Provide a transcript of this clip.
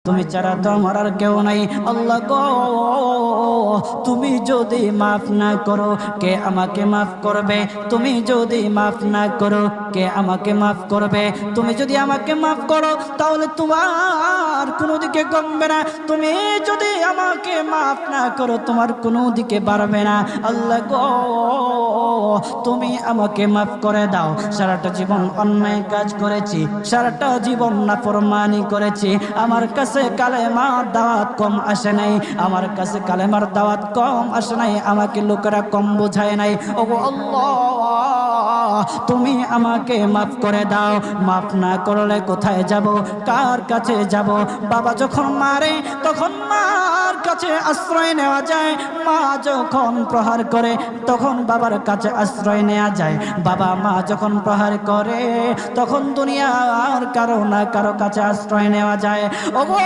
তুমি ছাড়া তো আমার আর কেউ নাই। আল্লাহ গো, তুমি যদি মাফ না করো কে আমাকে মাফ করবে? তুমি যদি মাফ না করো কে আমাকে মাফ করবে? তুমি যদি আমাকে মাফ করো তাহলে তোমার কোনো দিকে কমবে না, তুমি যদি আমাকে মাফ না করো তোমার কোনো দিকে বাড়বে না। আল্লাহ গো, তুমি আমাকে মাফ করে দাও। সারাটা জীবন অন্যায় কাজ করেছি, সারাটা জীবন নাফরমানি করেছি, আমার কাছে কালেমার দাওয়াত কম আসে নাই, আমার কাছে কালেমার দাওয়াত কম আসে নাই, আমাকে লোকেরা কম বোঝায় নাই। ওগো আল্লাহ, তুমি আমাকে মাফ করে দাও। মাফ না করলে কোথায় যাব, কার কাছে যাব? বাবা যখন মারে তখন মার কাছে আশ্রয় নেওয়া যায়, মা যখন প্রহার করে তখন বাবার কাছে আশ্রয় নেওয়া যায়, বাবা মা যখন প্রহার করে তখন দুনিয়ার কারো না কারো কাছে আশ্রয় নেওয়া যায়। ওগো